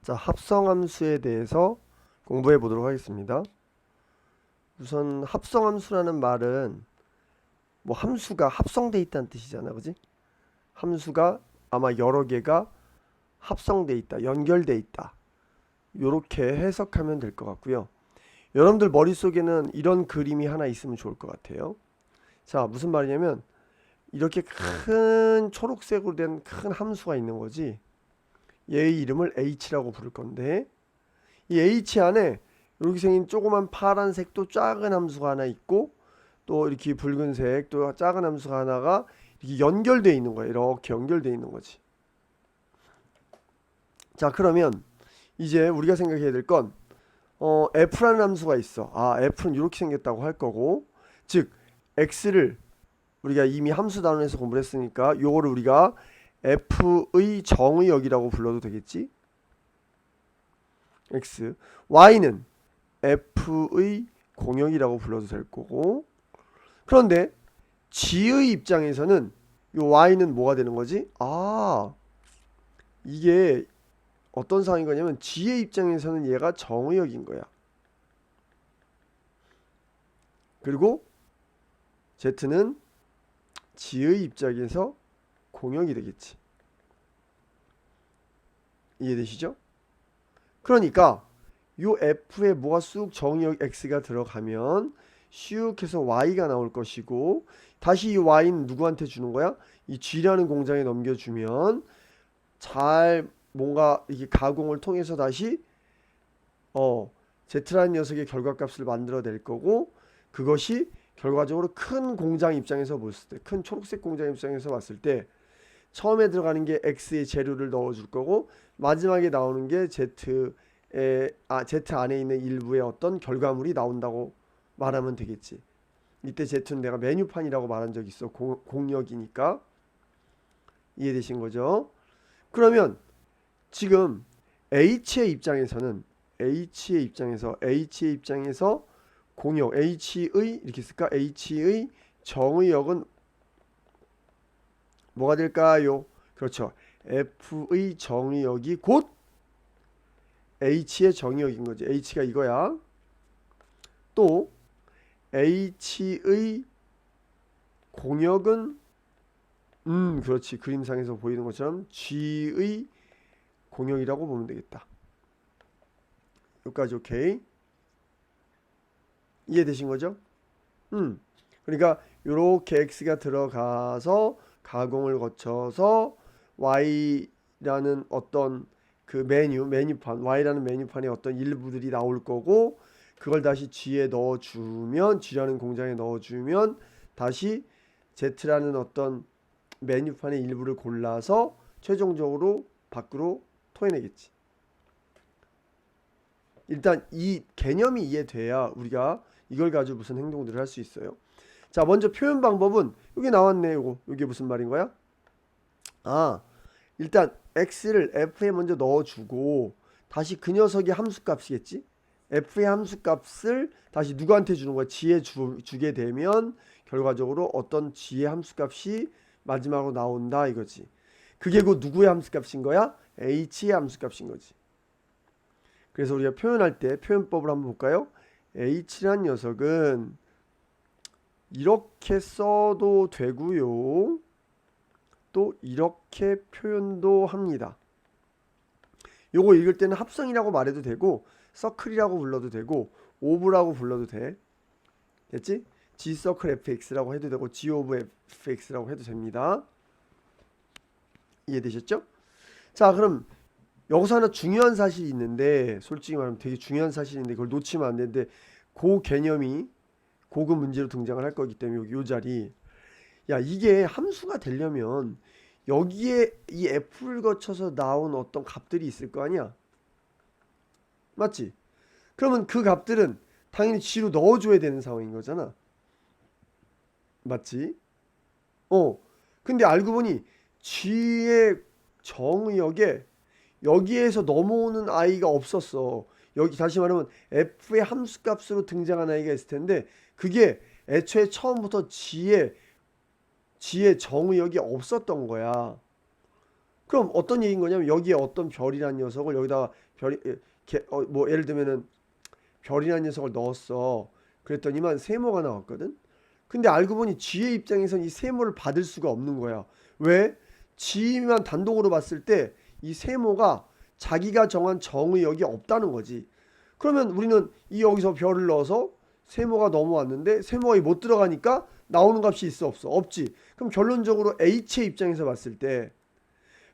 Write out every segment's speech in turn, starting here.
자, 합성함수에 대해서 공부해 보도록 하겠습니다. 우선 합성함수라는 말은 뭐 함수가 합성돼 있다는 뜻이잖아, 그지? 함수가 아마 여러 개가 합성돼 있다, 연결돼 있다. 요렇게 해석하면 될 것 같고요. 여러분들 머릿속에는 이런 그림이 하나 있으면 좋을 것 같아요. 자, 무슨 말이냐면 이렇게 큰 초록색으로 된 큰 함수가 있는 거지. 얘의 이름을 h라고 부를 건데 이 h 안에 이렇게 생긴 조그만 파란색 또 작은 함수가 하나 있고 또 이렇게 붉은색 또 작은 함수가 하나가 이렇게 연결되어 있는 거예요. 이렇게 연결되어 있는 거지. 자, 그러면 이제 우리가 생각해야 될 건 f라는 함수가 있어. f는 이렇게 생겼다고 할 거고, 즉 x를 우리가 이미 함수 단원에서 공부를 했으니까 요거를 우리가 f의 정의역이라고 불러도 되겠지. x, y는 f의 공역이라고 불러도 될 거고, 그런데 g의 입장에서는 요 y는 뭐가 되는 거지? 이게 어떤 상황인 거냐면 g의 입장에서는 얘가 정의역인 거야. 그리고 z는 g의 입장에서 공역이 되겠지. 이해되시죠? 그러니까 요 f에 뭐가 쑥 정의역 x가 들어가면 슉 해서 y가 나올 것이고, 다시 이 y는 누구한테 주는 거야? 이 g라는 공장에 넘겨주면 잘 뭔가 이게 가공을 통해서 다시 z라는 녀석의 결과값을 만들어낼 거고, 그것이 결과적으로 큰 공장 입장에서 봤을 때, 큰 초록색 공장 입장에서 봤을 때 처음에 들어가는 게 x의 재료를 넣어줄 거고, 마지막에 나오는 게 z 안에 있는 일부의 어떤 결과물이 나온다고 말하면 되겠지. 이때 z는 내가 메뉴판이라고 말한 적 있어. 공역이니까. 이해되신 거죠? 그러면 지금 h의 입장에서는 h의 입장에서 공역 h의 이렇게 쓸까? h의 정의역은 뭐가 될까요? 그렇죠. f의 정의역이 곧 h의 정의역인 거지. h가 이거야. 또 h의 공역은 그렇지. 그림상에서 보이는 것처럼 g의 공역이라고 보면 되겠다. 여기까지 오케이. 이해되신 거죠? 그러니까 요렇게 x가 들어가서 가공을 거쳐서 y라는 어떤 그 메뉴판 y라는 메뉴판에 어떤 일부들이 나올 거고, 그걸 다시 g에 넣어주면 g라는 공장에 넣어주면 다시 z라는 어떤 메뉴판의 일부를 골라서 최종적으로 밖으로 토해내겠지. 일단 이 개념이 이해돼야 우리가 이걸 가지고 무슨 행동들을 할 수 있어요. 자, 먼저 표현 방법은 여기 나왔네. 이게 무슨 말인 거야? 일단 x를 f에 먼저 넣어주고 다시 그 녀석의 함수값이겠지. f의 함수값을 다시 누구한테 주는 거야? g에 주게 되면 결과적으로 어떤 g의 함수값이 마지막으로 나온다 이거지. 그게 그 누구의 함수값인 거야? h의 함수값인 거지. 그래서 우리가 표현할 때 표현법을 한번 볼까요? h란 녀석은 이렇게 써도 되고요. 또 이렇게 표현도 합니다. 요거 읽을 때는 합성이라고 말해도 되고, 서클이라고 불러도 되고, 오브라고 불러도 돼. 됐지? g 서클 fx라고 해도 되고, g 오브 fx라고 해도 됩니다. 이해되셨죠? 자, 그럼 여기서 하나 중요한 사실이 있는데, 솔직히 말하면 되게 중요한 사실인데 그걸 놓치면 안 되는데, 그 개념이 고급 문제로 등장을 할 거기 때문에 요 자리, 야, 이게 함수가 되려면 여기에 이 f를 거쳐서 나온 어떤 값들이 있을 거 아니야. 맞지? 그러면 그 값들은 당연히 g로 넣어줘야 되는 상황인 거잖아. 맞지? 근데 알고 보니 g의 정의역에 여기에서 넘어오는 i가 없었어. 여기 다시 말하면 f의 함수값으로 등장한 i가 있을 텐데, 그게 애초에 처음부터 g의 정의역이 없었던 거야. 그럼 어떤 얘기인 거냐면 여기에 어떤 별이라는 녀석을 여기다가 뭐 예를 들면은 별이라는 녀석을 넣었어. 그랬더니만 세모가 나왔거든. 근데 알고 보니 G의 입장에선 이 세모를 받을 수가 없는 거야. 왜? G만 단독으로 봤을 때 이 세모가 자기가 정한 정의역이 없다는 거지. 그러면 우리는 이 여기서 별을 넣어서 세모가 넘어왔는데 세모가 못 들어가니까 나오는 값이 있어 없어? 없지. 그럼 결론적으로 H의 입장에서 봤을 때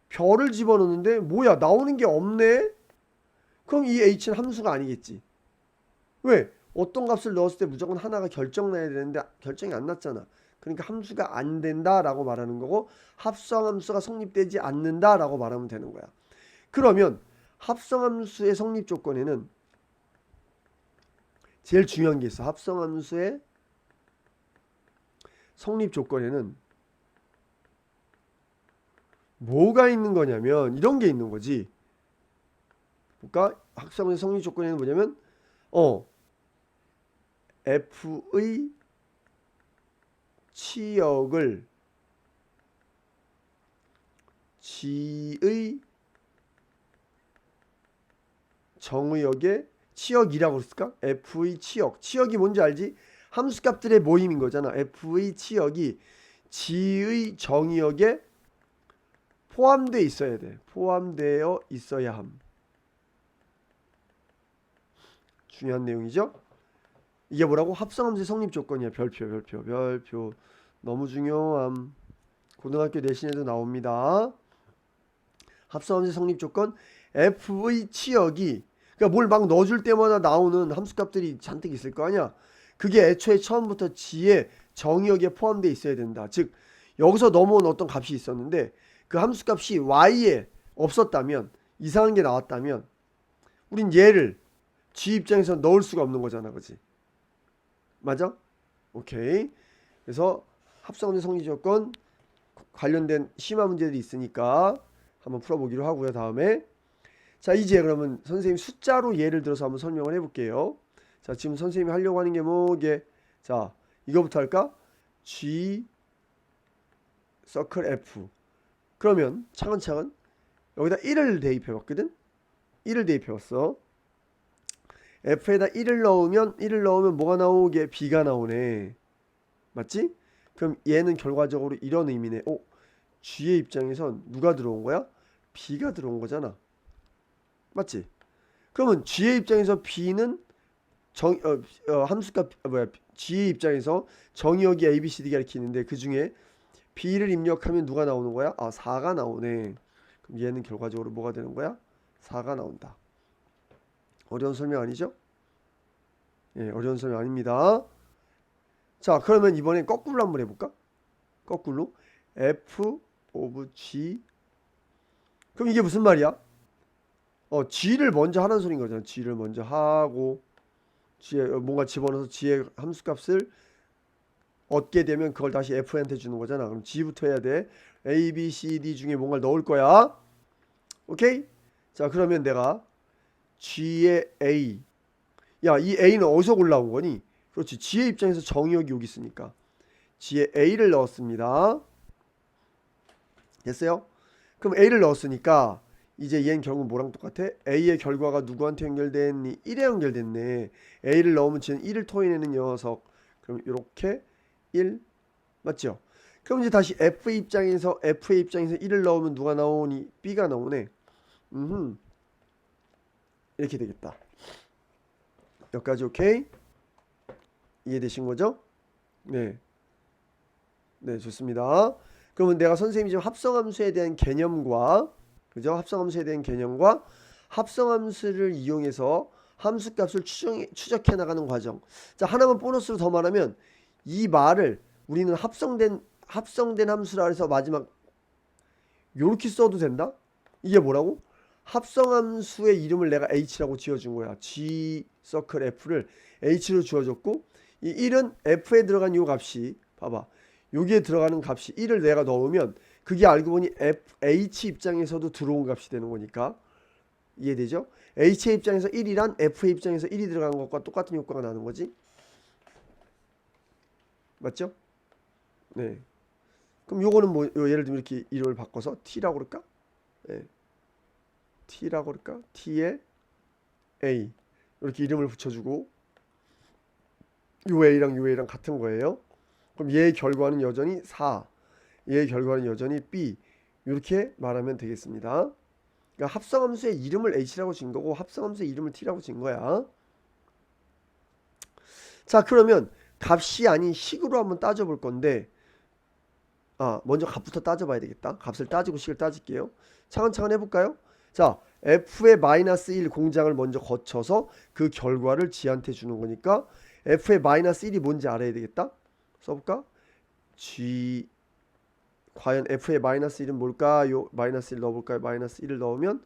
별을 집어넣는데 뭐야 나오는 게 없네? 그럼 이 H는 함수가 아니겠지. 왜? 어떤 값을 넣었을 때 무조건 하나가 결정나야 되는데 결정이 안 났잖아. 그러니까 함수가 안 된다라고 말하는 거고 합성함수가 성립되지 않는다라고 말하면 되는 거야. 그러면 합성함수의 성립 조건에는 제일 중요한 게 있어. 합성함수의 성립 조건에는 뭐가 있는 거냐면 이런 게 있는 거지. 볼까? 합성함수의 성립 조건에는 뭐냐면 F의 치역을 G의 정의역의 치역이라고 했을까? F의 치역. 치역이 뭔지 알지? 함수값들의 모임인 거잖아. F의 치역이 G의 정의역에 포함되어 있어야 돼. 포함되어 있어야 함. 중요한 내용이죠? 이게 뭐라고? 합성함수의 성립 조건이야. 별표. 너무 중요함. 고등학교 내신에도 나옵니다. 합성함수의 성립 조건 F의 치역이 그러니까 뭘 막 넣어줄 때마다 나오는 함수값들이 잔뜩 있을 거 아니야. 그게 애초에 처음부터 G의 정의역에 포함되어 있어야 된다. 즉 여기서 넘어온 어떤 값이 있었는데 그 함수값이 Y에 없었다면 이상한 게 나왔다면 우린 얘를 G 입장에서 넣을 수가 없는 거잖아. 그치? 맞아? 오케이. 그래서 합성함수 성립 조건 관련된 심화 문제들이 있으니까 한번 풀어보기로 하고요. 다음에 자 이제 그러면 선생님 숫자로 예를 들어서 한번 설명을 해볼게요. 자 지금 선생님이 하려고 하는 게 뭐게? 자 이거부터 할까? G 서클 F. 그러면 차근차근 여기다 1을 대입해봤거든? 1을 대입해봤어. F에다 1을 넣으면 뭐가 나오게? B가 나오네. 맞지? 그럼 얘는 결과적으로 이런 의미네. G의 입장에선 누가 들어온 거야? B가 들어온 거잖아. 맞지? 그러면 G의 입장에서 B는 함수값 G의 입장에서 정의역이 A, B, C, D 가리키는데 그 중에 B를 입력하면 누가 나오는 거야? 4가 나오네. 그럼 얘는 결과적으로 뭐가 되는 거야? 4가 나온다. 어려운 설명 아니죠? 예, 어려운 설명 아닙니다. 자, 그러면 이번엔 거꾸로 한번 해볼까? 거꾸로 F of G. 그럼 이게 무슨 말이야? G를 먼저 하라는 소리인 거잖아. G를 먼저 하고 G에 뭔가 집어넣어서 G의 함수값을 얻게 되면 그걸 다시 F한테 주는 거잖아. 그럼 G부터 해야 돼. A, B, C, D 중에 뭔가를 넣을 거야. 오케이? 자, 그러면 내가 G의 A. 야, 이 A는 어디서 골라온 거니? 그렇지. G의 입장에서 정의역이 여기 있으니까. G의 A를 넣었습니다. 됐어요? 그럼 A를 넣었으니까 이제 얘는 결국 뭐랑 똑같아? A의 결과가 누구한테 연결됐니? 1에 연결됐네. A를 넣으면 쟤는 1을 토해내는 녀석. 그럼 이렇게 1 맞죠? 그럼 이제 다시 F의 입장에서 1을 넣으면 누가 나오니? B가 나오네. 이렇게 되겠다. 여기까지 오케이? 이해되신 거죠? 네. 네, 좋습니다. 그러면 내가 선생님이 지금 합성함수에 대한 개념과 그죠? 합성함수에 대한 개념과 합성함수를 이용해서 함수값을 추적해 나가는 과정. 자, 하나만 보너스로 더 말하면 이 말을 우리는 합성된 함수라 해서 마지막 요렇게 써도 된다? 이게 뭐라고? 합성함수의 이름을 내가 H라고 지어준 거야. G 서클 F를 H로 지어줬고 이 1은 F에 들어간 요 값이 봐봐. 여기에 들어가는 값이 1을 내가 넣으면 그게 알고 보니 H 입장에서도 들어온 값이 되는 거니까 이해되죠? H의 입장에서 1이란 F의 입장에서 1이 들어간 것과 똑같은 효과가 나는 거지. 맞죠? 네. 그럼 요거는 뭐 예를 들면 이렇게 이름을 바꿔서 T라고 그럴까? 예, t라고 그럴까? t에 a 이렇게 이름을 붙여주고 요 a랑 요 a랑 같은 거예요. 그럼 얘의 결과는 여전히 4, 얘의 결과는 여전히 b 이렇게 말하면 되겠습니다. 그러니까 합성함수의 이름을 h라고 진 거고 합성함수의 이름을 t라고 진 거야. 자, 그러면 값이 아닌 식으로 한번 따져볼 건데 먼저 값부터 따져봐야 되겠다. 값을 따지고 식을 따질게요. 차근차근 해볼까요? 자, f의 마이너스 1 공장을 먼저 거쳐서 그 결과를 g한테 주는 거니까 f의 마이너스 1이 뭔지 알아야 되겠다. 써볼까? g 과연 f의 마이너스 1은 뭘까요? 마이너스 1 넣어볼까요? 마이너스 1을 넣으면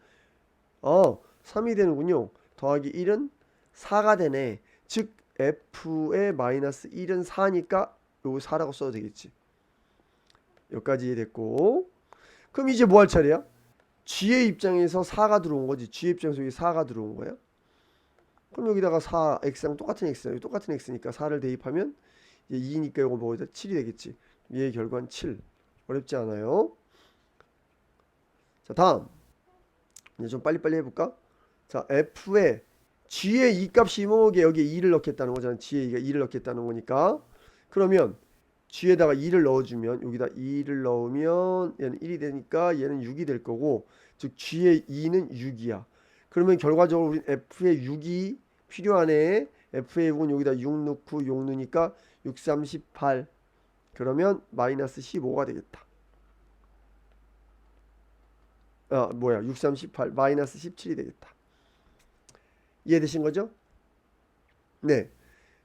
3이 되는군요. 더하기 1은 4가 되네. 즉 f의 마이너스 1은 4니까 요거 4라고 써도 되겠지. 여기까지 이해됐고, 그럼 이제 뭐 할 차례야? g의 입장에서 4가 들어온 거지. g의 입장에서 여기 4가 들어온 거야. 그럼 여기다가 4, x랑 똑같은 x야. 똑같은 x니까 4를 대입하면 이제 2니까 이거 뭐다? 7이 되겠지. 얘의 결과는 7. 어렵지 않아요. 자, 다음 이제 좀 빨리빨리 해볼까? 자, f의 g의 이 값이 뭐게 여기에 2를 넣겠다는 거잖아. g의 2가 2를 넣겠다는 거니까. 그러면 g에다가 2를 넣어주면 여기다 2를 넣으면 얘는 1이 되니까 얘는 6이 될 거고, 즉 g의 2는 6이야. 그러면 결과적으로 우린 f의 6이 필요하네. f의 6은 여기다 6 넣고 6 넣으니까 6, 38. 그러면 마이너스 15가 되겠다. 6, 38 마이너스 17이 되겠다. 이해되신 거죠? 네.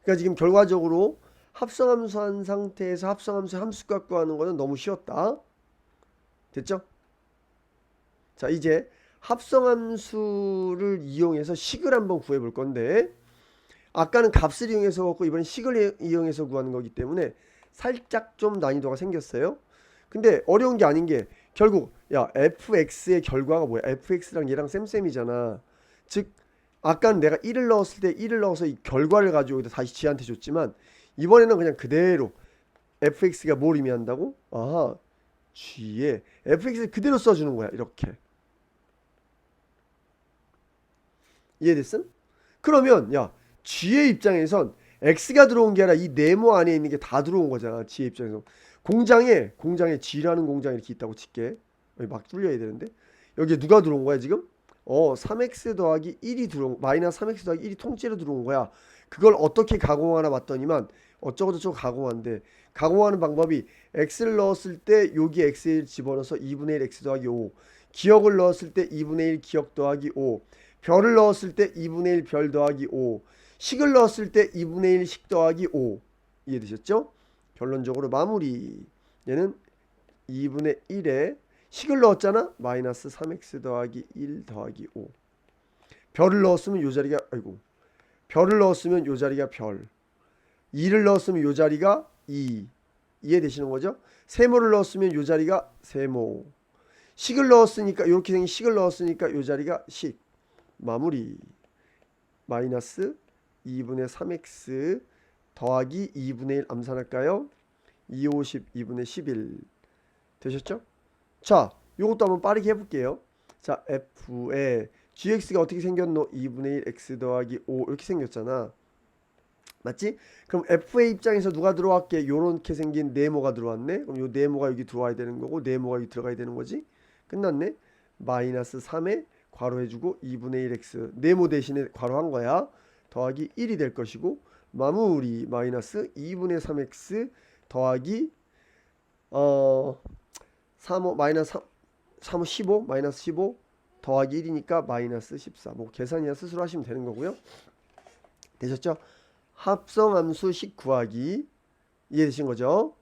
그러니까 지금 결과적으로 합성함수 한 상태에서 합성함수 함수값 구하는 거는 너무 쉬웠다. 됐죠? 자, 이제 합성함수를 이용해서 식을 한번 구해 볼 건데, 아까는 값을 이용해서 구했고 이번엔 식을 이용해서 구하는 거기 때문에 살짝 좀 난이도가 생겼어요. 근데 어려운 게 아닌 게 결국 fx의 결과가 뭐야? fx랑 얘랑 쌤쌤이잖아. 즉 아까는 내가 1을 넣었을 때 1을 넣어서 이 결과를 가지고 여기다 다시 g한테 줬지만 이번에는 그냥 그대로 fx가 뭘 의미한다고? g에 fx를 그대로 써주는 거야. 이렇게. 이해됐음? 그러면 g의 입장에선 x가 들어온 게 아니라 이 네모 안에 있는 게 다 들어온 거잖아. g의 입장에서. 공장에 g라는 공장이 이렇게 있다고 칠게. 여기 막 뚫려야 되는데 여기에 누가 들어온 거야 지금? 3x 더하기 1이 들어온, 마이너스 3x 더하기 1이 통째로 들어온 거야. 그걸 어떻게 가공하나 봤더니만 어쩌고저쩌고 가공하는데, 가공하는 방법이 x를 넣었을 때 여기 x를 집어넣어서 2분의 1 x 더하기 5, 기억을 넣었을 때 2분의 1 기억 더하기 5, 별을 넣었을 때 2분의 1 별 더하기 5, 식을 넣었을 때 2분의 1 식 더하기 5. 이해되셨죠? 결론적으로 마무리. 얘는 2분의 1에 식을 넣었잖아. 마이너스 3x 더하기 1 더하기 5. 별을 넣었으면 요 자리가 별을 넣었으면 요 자리가 별. 2를 넣었으면 요 자리가 2. 이해되시는 거죠? 세모를 넣었으면 요 자리가 세모. 식을 넣었으니까 이렇게 생긴 식을 넣었으니까 요 자리가 식. 마무리. 마이너스 2분의 3x 더하기 2분의 1 암산할까요? 2, 50, 2분의 11 되셨죠? 자, 요것도 한번 빠르게 해볼게요. 자, f에 gx가 어떻게 생겼노? 2분의 1 x 더하기 5 이렇게 생겼잖아. 맞지? 그럼 f의 입장에서 누가 들어왔게? 요렇게 생긴 네모가 들어왔네. 그럼 요 네모가 여기 들어와야 되는 거고 네모가 여기 들어가야 되는 거지. 끝났네. 마이너스 3에 괄호해주고 2분의 1 x 네모 대신에 괄호한 거야. 더하기 1이 될 것이고 마무리. 마이너스 2분의 3x 더하기 3호 마이너스 3호 15 마이너스 15 더하기 1이니까 마이너스 14. 뭐 계산이나 스스로 하시면 되는 거고요. 되셨죠? 합성함수 식 구하기 이해되신 거죠?